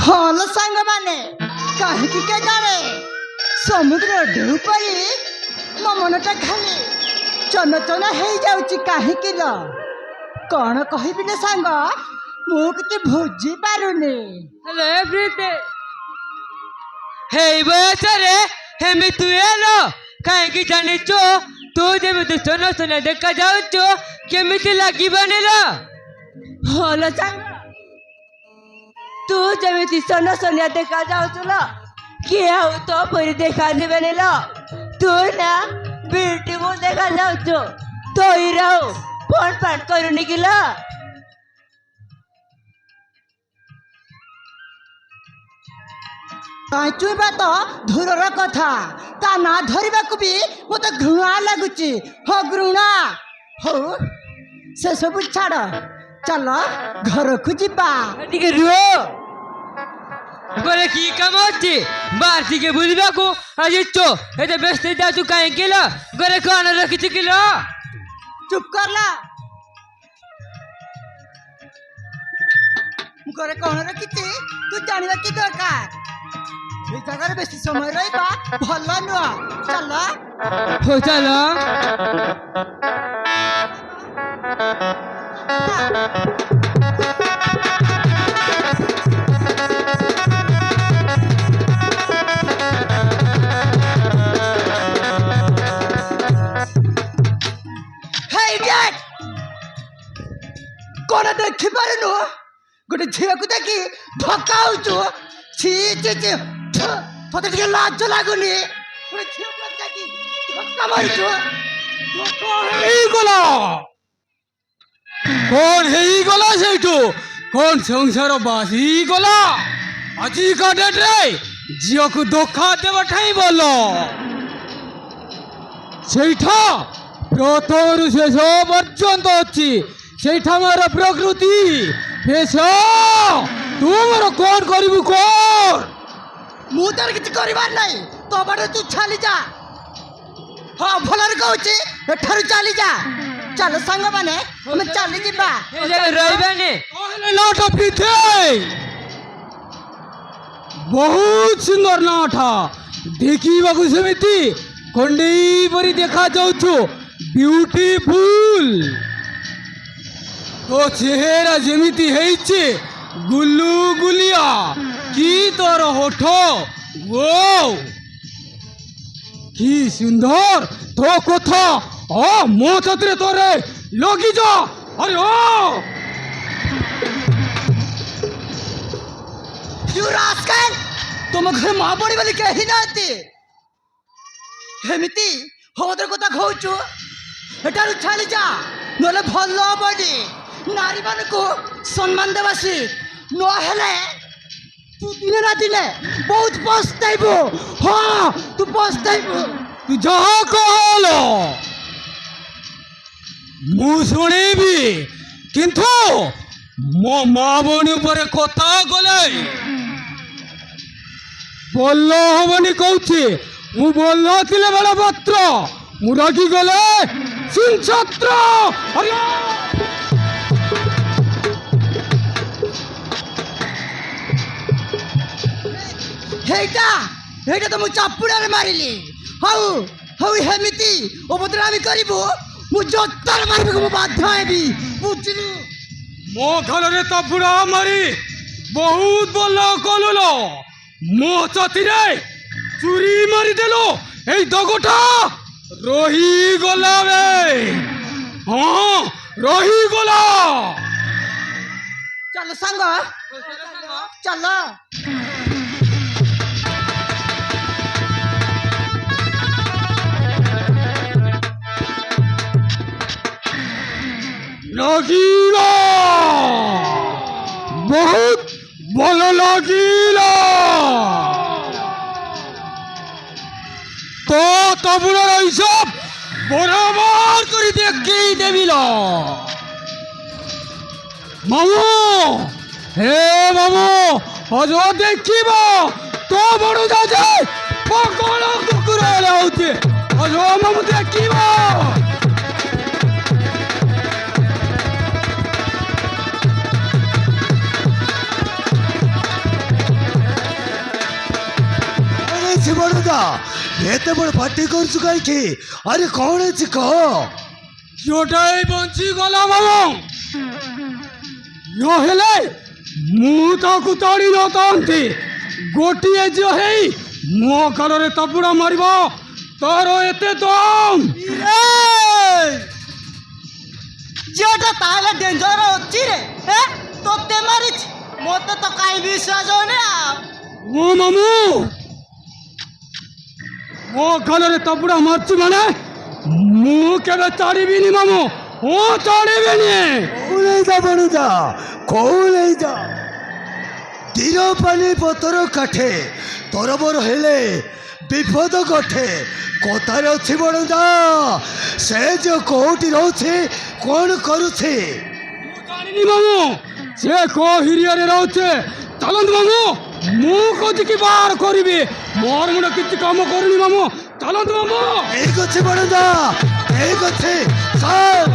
हल सांग माने कहीं के जाने समुद्र ढेउ परी मो मनटा खाली चन चन हो जाऊँ कहीं कौन कहबी ने सांग मु कि बुझी पारुनी। हेलो एवरीडे हे बयसरे हेमी तू एलो कहीं जानिचो तू जब सोना सोना देखा जाऊचो केमिति लागी बनेला हल सांग तू जमी सोना सोनिया देखा जाऊला किए हो तो पूरी देखा बनेला तू ना ब्यूटीफुल देखा जाऊचो तो ही रहो फोन पान करूनी किला काचुबा तो धूरर कथा ता ना धरवा को भी मत घृणा लगुच हो घृणा हो से सब छाड़ चल घर को जीवा टिके रुओ गोरे की काम होची बाहर टिके बुलबा को अजिचो एते बेस्ट जा तू काहे केला गोरे कोन रखि किलो चुप कर ला घरे कौन रखी तू जानवा की दरकार ये जगह बेसी समय रहा भल नुह चल हो चलो कौन देखी पारनु गोटे झील को देखी धक्का छि छि छि तोते टिके लाज लागुनी गोटे झील को देखी धक्का मारिछु कौन हेई गला सेठू कौन संसार बासी गला আজি का डेट रे झील को धोखा देव ठाई बोलो सेठा प्रथम शेष पर्यंत अच्छी सेठा मार प्रकृति पेश तुम कौन करू कौन मु तार किछ करिवार नै तो बड़े तू छाली जा हां भलर कहूची एठारु चली जा चल संग माने हम चली जिबा रहिबाने कहले नाट पीथे बहुत सुंदर नाटा देखिबा को समिति कंडेई परी देखा जाउछु ब्यूटीफुल तो चेहरा जेमिति हेइचे गुल्लू गुलिया की तोर होठ वो की सुंदर तो कथा ओ मो छत्रे तोरे लगी जा अरे ओ यू रास्कल तुम घर मां बड़ी वाली कही नाती हेमिति होदर कथा कहूछु एटारु छाली जा नले भल बडी नारी मान को सम्मान देवासी नहेले तू दिने ना दिने बहुत पछताइबो हाँ तू पछताइबो तू जहाँ कहलो मु शुणिबी किंतु मो माँ बनी ऊपर कथा गले बोल हबनी कहूची मु बोल नथिले बेला पत्र मु रागी गले सिंह छत्र अरे हेटा हेटा तो मु चापुड़ा रे मारिली हाउ हाउ हेमिति उपद्रवी करिबो मु जत्तर मारिबो को बाध्य हेबी बुझलु मो घर रे तो बुढ़ा मारी बहुत बोल कलुलो मो छाती रे चुरी मारी देलो ए दगोटा रही गला रे हाँ रही गला चल संग चल लगिला बहुत भल लगिला तो तबुर हिसाब बराबर कर देखी देविला मामू हे मामू आज देखिब तो बड़ जाजे पकड़ कुकुर होते आज मामू देखिब ବଡ଼ଦା ଏତେ ବଡ଼ ପାଟି କରୁଛୁ କାହିଁକି? ଆରେ କ'ଣ ହେଇଛି କହ? ଝିଅଟା ଏଇ ବଞ୍ଚିଗଲା ମାମୁଁ, ନହେଲେ ମୁଁ ତାକୁ ତାଡ଼ି ନଥାନ୍ତି। ଗୋଟିଏ ଝିଅ ହେଇ ମୋ ଗାଲରେ ତାବୁଡ଼ା ମାରିବ, ତାର ଏତେ ଦମ୍? ଝିଅଟା ତାହେଲେ ଡେଞ୍ଜର ଅଛି ରେ। ତୋତେ ମାରିଛି, ମତେ ତ କାହିଁ ବିଶ୍ୱାସ ହଉନି ଆଉ। ମୋ ମାମୁଁ ମୋ ଗାଲରେ ତାବୁଡ଼ା ମାରିଛି ମାନେ ମୁଁ କେବେ ତାଡ଼ିବିନି ମାମୁଁ, ମୁଁ ତାଡ଼ିବିନି। କৌলেইদা বড়দা কৌলেইদা তীর পানি পতর কাঠে তরবর হেলে বিপদ ঘটে কথারে অছি বড়দা। সে যে কোউটি রହୁଛି କ'ଣ କରୁଛି? ମୁଁ ଜାଣିନି ମାମୁଁ, ସେ କୋଉ ହିରିଆରେ ରହୁଛେ। ଚାଲନ୍ତୁ ମାମୁଁ, ମୁଁ ଖୋଜିକି ବାହାର କରିବି। ମୋର ମୁଣ୍ଡ କିଛି କାମ କରୁନି ମାମୁଁ, ଚାଲନ୍ତୁ ମାମୁଁ। ଠିକ ଅଛି ବড়ଦା, ଠିକ ଅଛି ଚାଲ।